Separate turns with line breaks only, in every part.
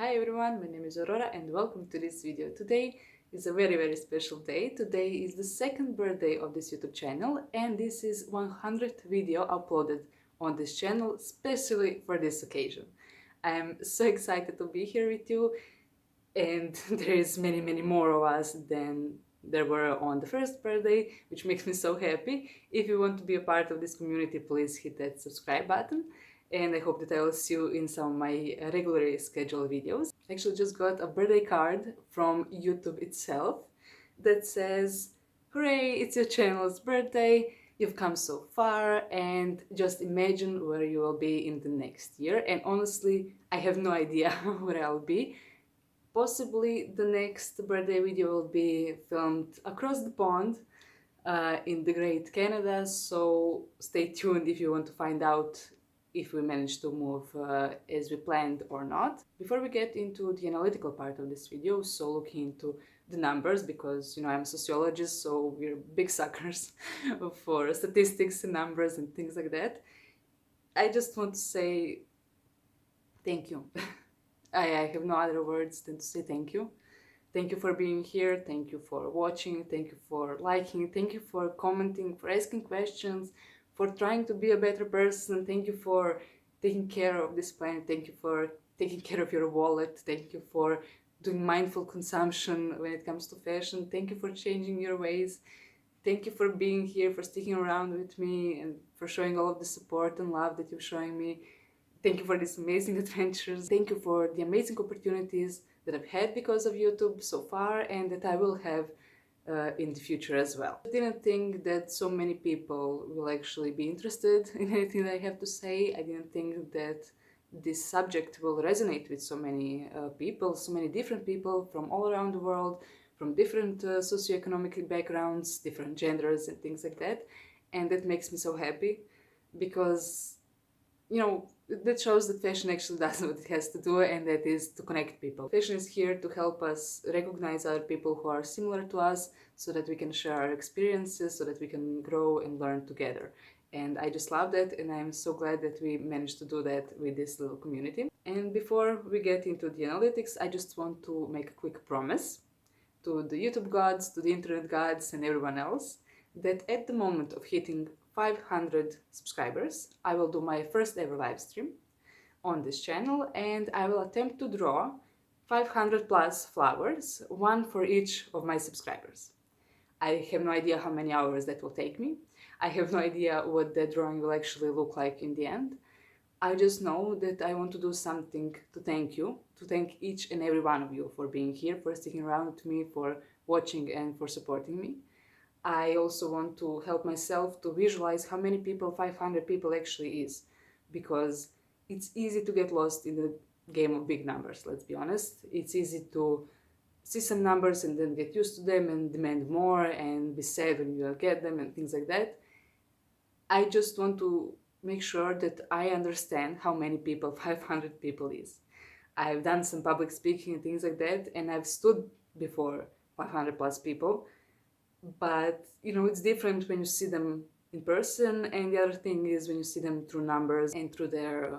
Hi everyone, my name is Aurora and welcome to this video. Today is a very special day. Today is the second birthday of this YouTube channel and this is 100th video uploaded on this channel especially for this occasion. I am so excited to be here with you and there is many more of us than there were on the first birthday, which makes me so happy. If you want to be a part of this community, please hit that subscribe button. And I hope that I will see you in some of my regularly scheduled videos. I actually just got a birthday card from YouTube itself that says, "Hooray, it's your channel's birthday, you've come so far and just imagine where you will be in the next year." And honestly, I have no idea where I'll be. Possibly the next birthday video will be filmed across the pond in the great Canada, so stay tuned if you want to find out if we managed to move as we planned or not. Before we get into the analytical part of this video, so looking into the numbers, because I'm a sociologist, so we're big suckers for statistics and numbers and things like that, I just want to say thank you. I have no other words than to say thank you. Thank you for being here, thank you for watching, thank you for liking, thank you for commenting, for asking questions, for trying to be a better person, thank you for taking care of this planet, thank you for taking care of your wallet, thank you for doing mindful consumption when it comes to fashion, thank you for changing your ways, thank you for being here, for sticking around with me and for showing all of the support and love that you're showing me. Thank you for these amazing adventures. Thank you for the amazing opportunities that I've had because of YouTube so far and that I will have in the future as well. I didn't think that so many people will actually be interested in anything that I have to say. I didn't think that this subject will resonate with so many people, so many different people from all around the world, from different socioeconomic backgrounds, different genders and things like that. And that makes me so happy because that shows that fashion actually does what it has to do, and that is to connect people. Fashion is here to help us recognize other people who are similar to us so that we can share our experiences, so that we can grow and learn together. And I just love that, and I'm so glad that we managed to do that with this little community. And before we get into the analytics, I just want to make a quick promise to the YouTube gods, to the internet gods, and everyone else that at the moment of hitting 500 subscribers, I will do my first ever live stream on this channel and I will attempt to draw 500 plus flowers, one for each of my subscribers. I have no idea how many hours that will take me. I have no idea what the drawing will actually look like in the end. I just know that I want to do something to thank you, to thank each and every one of you for being here, for sticking around with me, for watching and for supporting me. I also want to help myself to visualize how many people 500 people actually is, because it's easy to get lost in the game of big numbers, let's be honest. It's easy to see some numbers and then get used to them and demand more and be sad when you don't get them and things like that. I just want to make sure that I understand how many people 500 people is. I've done some public speaking and things like that, and I've stood before 500 plus people. But it's different when you see them in person, and the other thing is when you see them through numbers and through their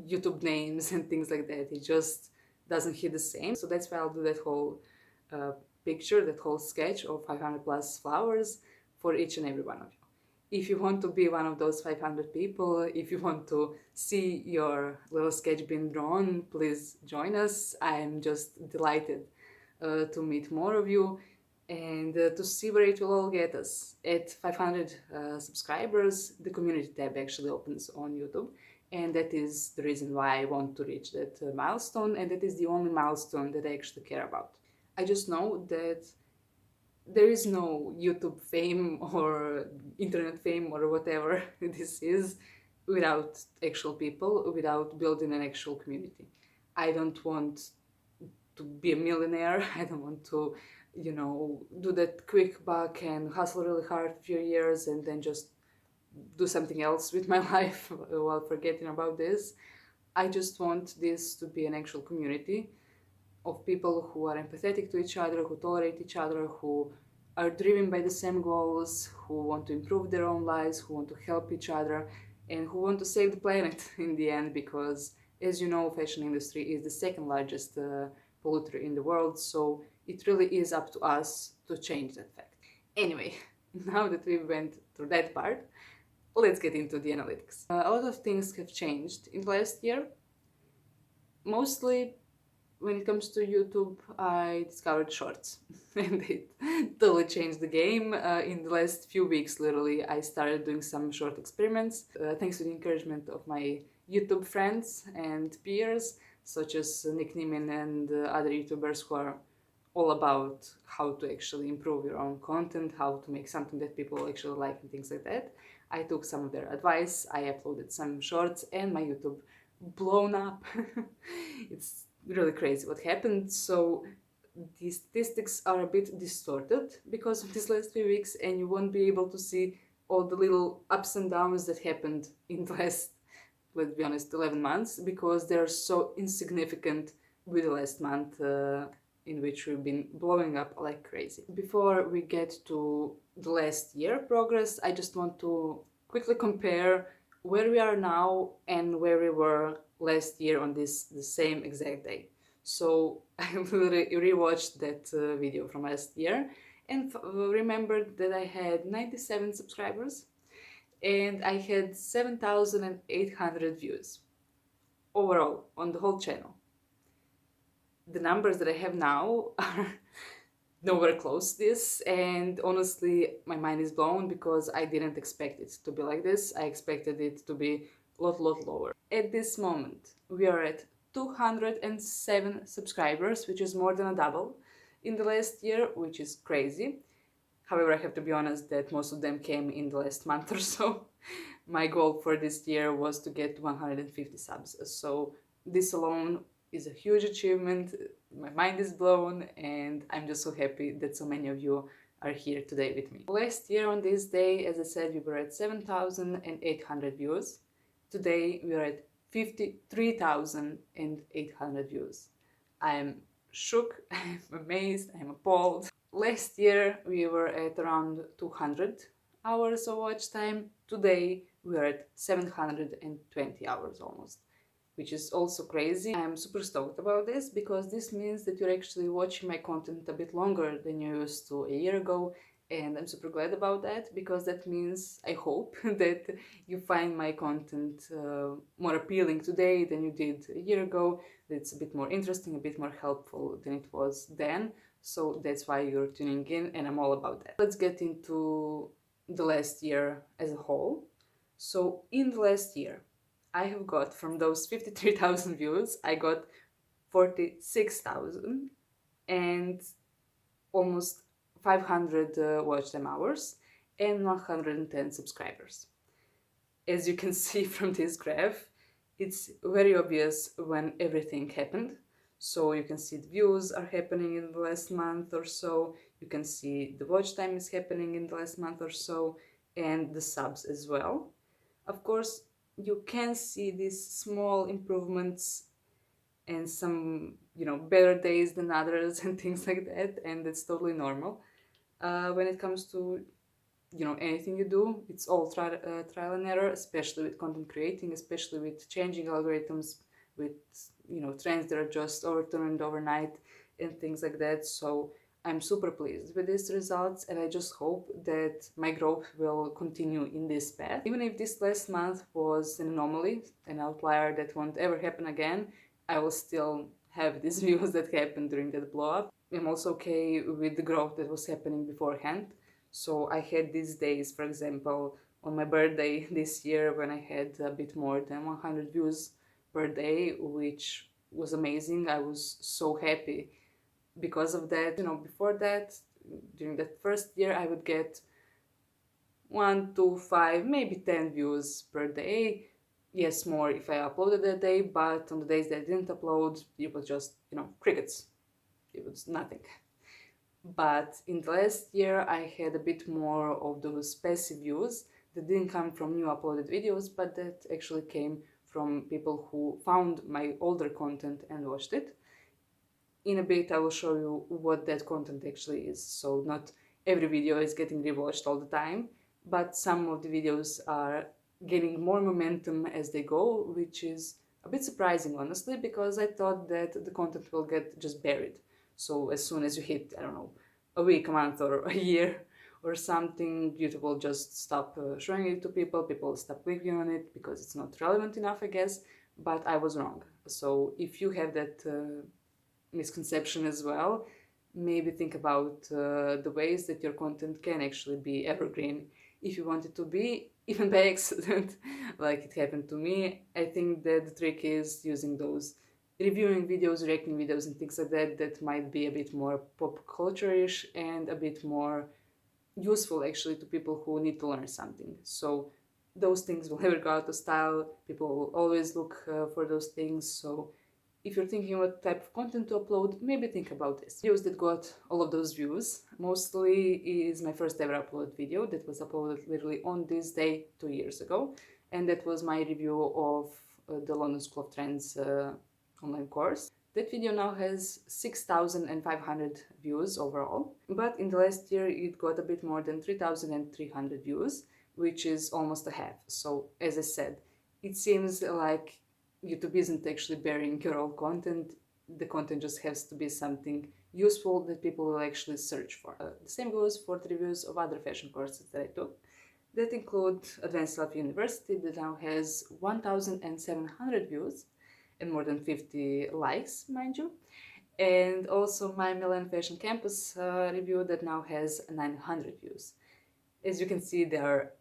YouTube names and things like that. It just doesn't hit the same. So that's why I'll do that whole picture, that whole sketch of 500 plus flowers for each and every one of you. If you want to be one of those 500 people, if you want to see your little sketch being drawn, please join us. I'm just delighted to meet more of you and to see where it will all get us. At 500 subscribers, the community tab actually opens on YouTube, and that is the reason why I want to reach that milestone, and that is the only milestone that I actually care about. I just know that there is no YouTube fame or internet fame or whatever this is without actual people, without building an actual community. I don't want to be a millionaire. I don't want to do that quick buck and hustle really hard for a few years and then just do something else with my life while forgetting about this. I just want this to be an actual community of people who are empathetic to each other, who tolerate each other, who are driven by the same goals, who want to improve their own lives, who want to help each other, and who want to save the planet in the end, because As you know, fashion industry is the second largest polluter in the world, so it really is up to us to change that fact. Anyway, now that we went through that part, let's get into the analytics. A lot of things have changed in the last year. Mostly when it comes to YouTube, I discovered shorts and it totally changed the game. In the last few weeks, literally, I started doing some short experiments thanks to the encouragement of my YouTube friends and peers, such as Nick Nieman and other YouTubers who are all about how to actually improve your own content, how to make something that people actually like, and things like that. I took some of their advice, I uploaded some shorts, and my YouTube blown up. It's really crazy what happened. So the statistics are a bit distorted because of these last few weeks, and you won't be able to see all the little ups and downs that happened in the last, let's be honest, 11 months, because they're so insignificant with the last month in which we've been blowing up like crazy. Before we get to the last year progress, I just want to quickly compare where we are now and where we were last year on the same exact day. So I literally rewatched that video from last year and remembered that I had 97 subscribers and I had 7,800 views overall on the whole channel. The numbers that I have now are nowhere close to this, and honestly my mind is blown because I didn't expect it to be like this. I expected it to be a lot lower. At this moment we are at 207 subscribers, which is more than a double in the last year, which is crazy. However, I have to be honest that most of them came in the last month or so. My goal for this year was to get 150 subs, so this alone is a huge achievement. My mind is blown and I'm just so happy that so many of you are here today with me. Last year on this day, as I said, we were at 7,800 views. Today we are at 53,800 views. I am shook, I'm amazed, I'm appalled. Last year we were at around 200 hours of watch time. Today we are at 720 hours almost, which is also crazy. I'm super stoked about this because this means that you're actually watching my content a bit longer than you used to a year ago, and I'm super glad about that because that means, I hope, that you find my content more appealing today than you did a year ago, that it's a bit more interesting, a bit more helpful than it was then. So that's why you're tuning in, and I'm all about that. Let's get into the last year as a whole. So in the last year, I have got from those 53,000 views, I got 46,000 and almost 500 watch time hours and 110 subscribers. As you can see from this graph, it's very obvious when everything happened. So you can see the views are happening in the last month or so, you can see the watch time is happening in the last month or so, and the subs as well. Of course, you can see these small improvements and some, better days than others and things like that, and it's totally normal. When it comes to, anything you do, it's all trial and error, especially with content creating, especially with changing algorithms, with, trends that are just overturned overnight and things like that. So I'm super pleased with these results, and I just hope that my growth will continue in this path. Even if this last month was an anomaly, an outlier that won't ever happen again, I will still have these views that happened during that blow up. I'm also okay with the growth that was happening beforehand. So I had these days, for example, on my birthday this year when I had a bit more than 100 views per day, which was amazing. I was so happy because of that. Before that, during that first year, I would get 1 to 5, maybe 10 views per day. Yes, more if I uploaded that day, but on the days that I didn't upload, it was just, crickets. It was nothing. But in the last year, I had a bit more of those passive views that didn't come from new uploaded videos, but that actually came from people who found my older content and watched it. In a bit, I will show you what that content actually is. So not every video is getting rewatched all the time, but some of the videos are gaining more momentum as they go, which is A bit surprising, honestly, because I thought that the content will get just buried. So as soon as you hit, I don't know, a week, a month, or a year or something, YouTube will just stop showing it to people. People stop clicking on it because it's not relevant enough, I guess. But I was wrong. So if you have that misconception as well, maybe think about the ways that your content can actually be evergreen. If you want it to be, even by accident, like it happened to me, I think that the trick is using those reviewing videos, reacting videos, and things like that that might be a bit more pop culture-ish and a bit more useful actually to people who need to learn something. So those things will never go out of style. People will always look for those things. So if you're thinking what type of content to upload, maybe think about this. Videos that got all of those views mostly is my first ever uploaded video that was uploaded literally on this day 2 years ago, and that was my review of the London School of Trends online course. That video now has 6,500 views overall, but in the last year it got a bit more than 3,300 views, which is almost a half. So as I said, it seems like YouTube isn't actually burying your old content. The content just has to be something useful that people will actually search for. The same goes for the reviews of other fashion courses that I took. That include Advanced Life University that now has 1,700 views and more than 50 likes, mind you. And also my Milan Fashion Campus review that now has 900 views. As you can see, they are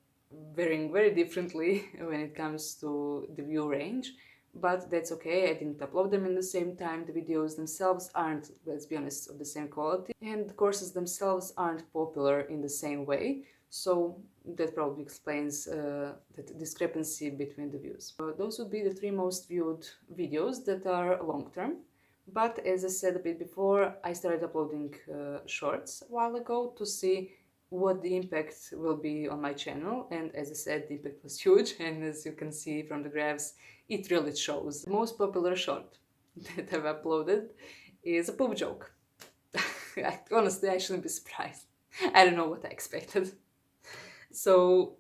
varying very differently when it comes to the view range, but that's okay. I didn't upload them in the same time. The videos themselves aren't, let's be honest, of the same quality, and the courses themselves aren't popular in the same way. So that probably explains that discrepancy between the views. Those would be the three most viewed videos that are long-term. But as I said a bit before, I started uploading shorts a while ago to see what the impact will be on my channel, and as I said, the impact was huge, and as you can see from the graphs, it really shows. The most popular short that I've uploaded is a poop joke. Honestly, I shouldn't be surprised. I don't know what I expected. So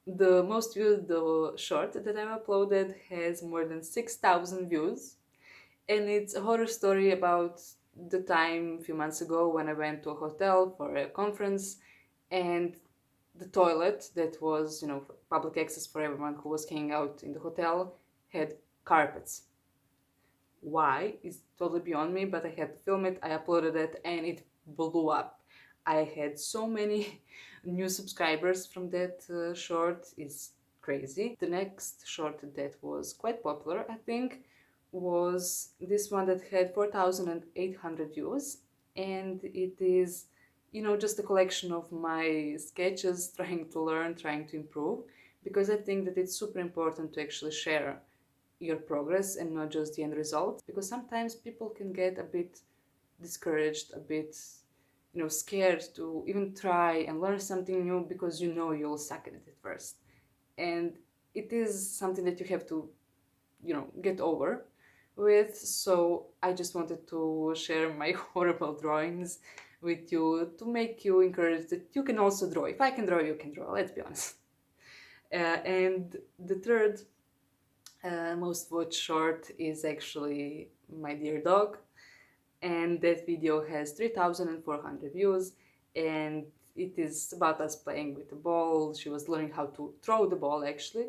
the most viewed short that I've uploaded has more than 6,000 views, and it's a horror story about the time a few months ago when I went to a hotel for a conference, and the toilet that was, public access for everyone who was hanging out in the hotel had carpets. Why is totally beyond me, but I had to film it. I uploaded it and it blew up. I had so many new subscribers from that short. It's crazy. The next short that was quite popular, I think, was this one that had 4,800 views, and it is, just a collection of my sketches, trying to learn, trying to improve, because I think that it's super important to actually share your progress and not just the end result, because sometimes people can get a bit discouraged, a bit, scared to even try and learn something new because you'll suck at it at first. And it is something that you have to, get over with. So I just wanted to share my horrible drawings with you to make you encouraged that you can also draw. If I can draw, you can draw, let's be honest. And the third most watched short is actually My Dear Dog, and that video has 3,400 views, and it is about us playing with the ball. She was learning how to throw the ball, actually,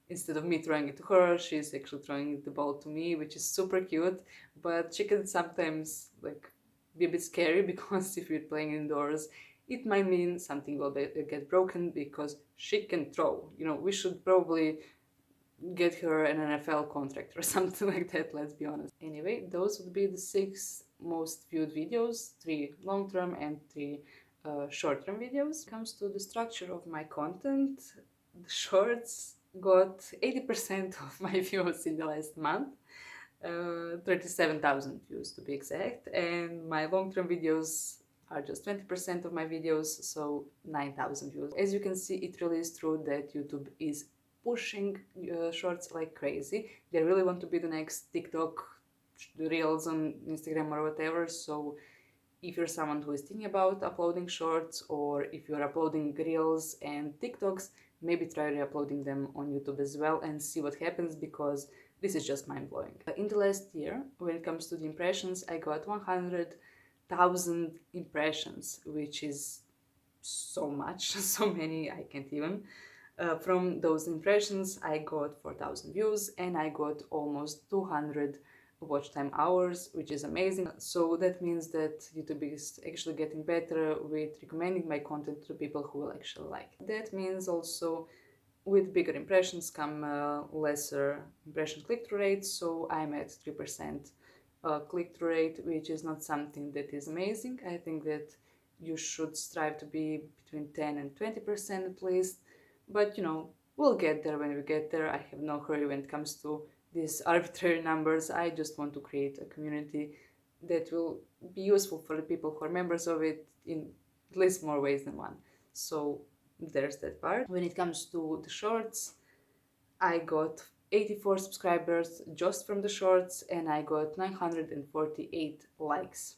instead of me throwing it to her, she's actually throwing the ball to me, which is super cute, but she can sometimes be a bit scary because if you're playing indoors, it might mean something will get broken because she can throw. We should probably get her an NFL contract or something like that, let's be honest. Anyway, those would be the 6 most viewed videos, 3 long-term and 3 short-term videos. When it comes to the structure of my content, the shorts got 80% of my views in the last month, 37,000 views to be exact, and my long-term videos are just 20% of my videos, so 9,000 views. As you can see, it really is true that YouTube is pushing shorts like crazy. They really want to be the next TikTok, the Reels on Instagram or whatever. So if you're someone who is thinking about uploading shorts, or if you're uploading Reels and TikToks, maybe try re-uploading them on YouTube as well and see what happens, because This is just mind-blowing. In the last year, when it comes to the impressions, I got 100,000 impressions, which is so much, so many, I can't even. From those impressions, I got 4,000 views and I got almost 200 watch time hours, which is amazing. So that means that YouTube is actually getting better with recommending my content to people who will actually like it. That means also with bigger impressions come lesser impression click-through rate, so I'm at 3% click-through rate, which is not something that is amazing. I think that you should strive to be between 10 and 20% at least, but you know, we'll get there when we get there. I have no hurry when it comes to these arbitrary numbers. I just want to create a community that will be useful for the people who are members of it in at least more ways than one. So there's that part. When it comes to the shorts, I got 84 subscribers just from the shorts and I got 948 likes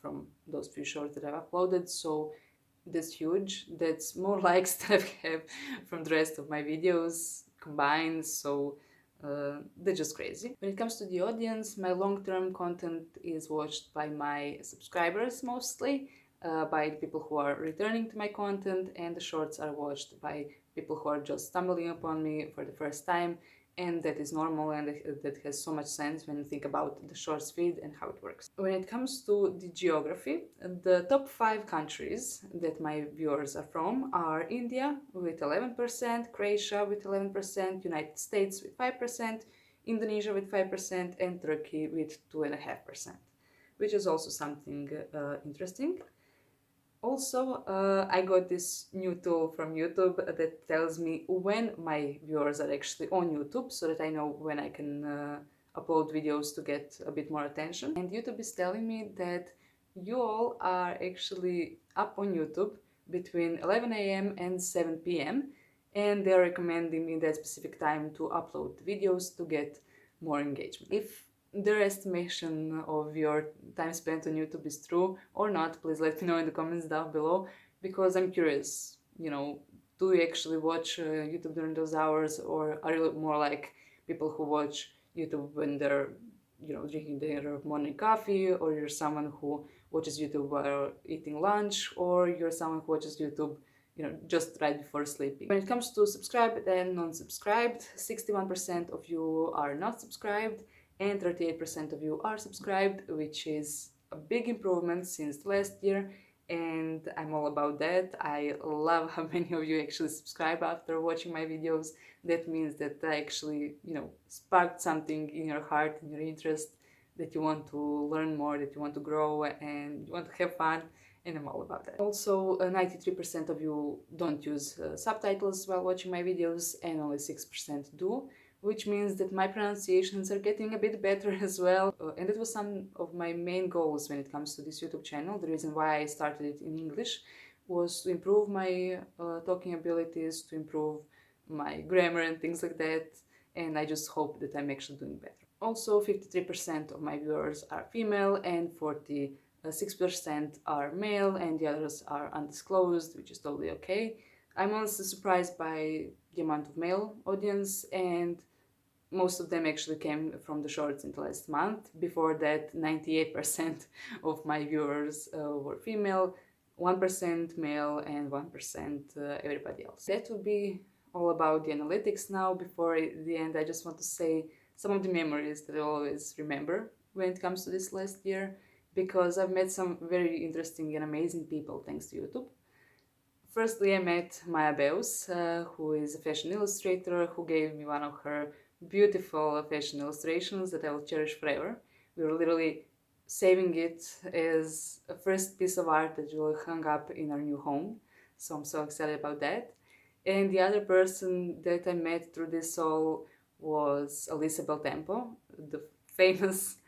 from those few shorts that I've uploaded. So that's huge. That's more likes than I have from the rest of my videos combined. So they're just crazy. When it comes to the audience, my long-term content is watched by my subscribers mostly, by the people who are returning to my content, and the shorts are watched by people who are just stumbling upon me for the first time, and that is normal and that has so much sense when you think about the shorts feed and how it works. When it comes to the geography, the top 5 countries that my viewers are from are India with 11%, Croatia with 11%, United States with 5%, Indonesia with 5%, and Turkey with 2.5%, which is also something interesting. Also, I got this new tool from YouTube that tells me when my viewers are actually on YouTube, so that I know when I can upload videos to get a bit more attention. And YouTube is telling me that you all are actually up on YouTube between 11 a.m. and 7 p.m. and they're recommending me that specific time to upload videos to get more engagement. If their estimation of your time spent on YouTube is true or not, please let me know in the comments down below, because I'm curious, you know, do you actually watch YouTube during those hours, or are you more like people who watch YouTube when they're, you know, drinking their morning coffee, or you're someone who watches YouTube while eating lunch, or you're someone who watches YouTube, you know, just right before sleeping. When it comes to subscribed and non-subscribed, 61% of you are not subscribed and 38% of you are subscribed, which is a big improvement since last year, and I'm all about that. I love how many of you actually subscribe after watching my videos. That means that I actually, you know, sparked something in your heart, in your interest, that you want to learn more, that you want to grow, and you want to have fun, and I'm all about that. Also, 93% of you don't use subtitles while watching my videos, and only 6% do, which means that my pronunciations are getting a bit better as well. And that was some of my main goals when it comes to this YouTube channel. The reason why I started it in English was to improve my talking abilities, to improve my grammar and things like that, and I just hope that I'm actually doing better. Also, 53% of my viewers are female and 46% are male, and the others are undisclosed, which is totally okay. I'm honestly surprised by the amount of male audience, and most of them actually came from the shorts in the last month. Before that, 98% of my viewers were female, 1% male, and 1% everybody else. That would be all about the analytics now. Before the end, I just want to say some of the memories that I always remember when it comes to this last year, because I've met some very interesting and amazing people thanks to YouTube. Firstly, I met Maya Beus, who is a fashion illustrator, who gave me one of her beautiful fashion illustrations that I will cherish forever. We were literally saving it as a first piece of art that will hang up in our new home. So I'm so excited about that. And the other person that I met through this all was Alisa Beltempo, the famous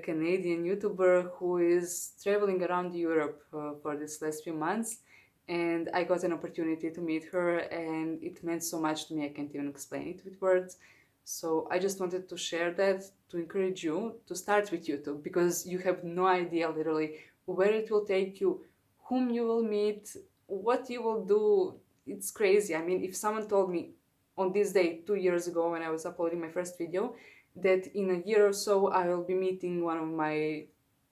Canadian YouTuber who is traveling around Europe for this last few months. And I got an opportunity to meet her, and it meant so much to me I can't even explain it with words. So I just wanted to share that, to encourage you to start with YouTube, because you have no idea literally where it will take you, whom you will meet, what you will do. It's crazy. I mean, if someone told me on this day 2 years ago when I was uploading my first video that in a year or so I will be meeting one of my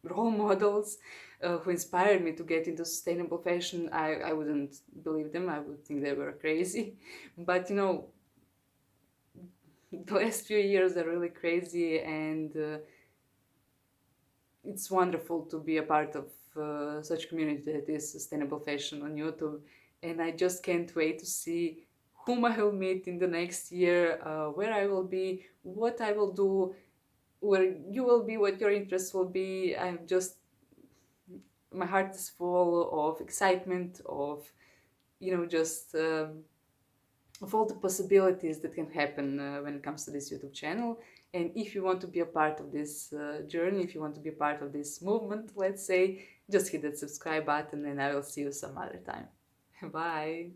role models who inspired me to get into sustainable fashion. I wouldn't believe them. I would think they were crazy. But you know, the last few years are really crazy, and it's wonderful to be a part of such community that is sustainable fashion on YouTube. And I just can't wait to see whom I will meet in the next year, where I will be, what I will do, where you will be, what your interests will be. I'm just, my heart is full of excitement, of, you know, just of all the possibilities that can happen when it comes to this YouTube channel. And if you want to be a part of this journey, if you want to be a part of this movement, let's say, just hit that subscribe button and I will see you some other time. Bye.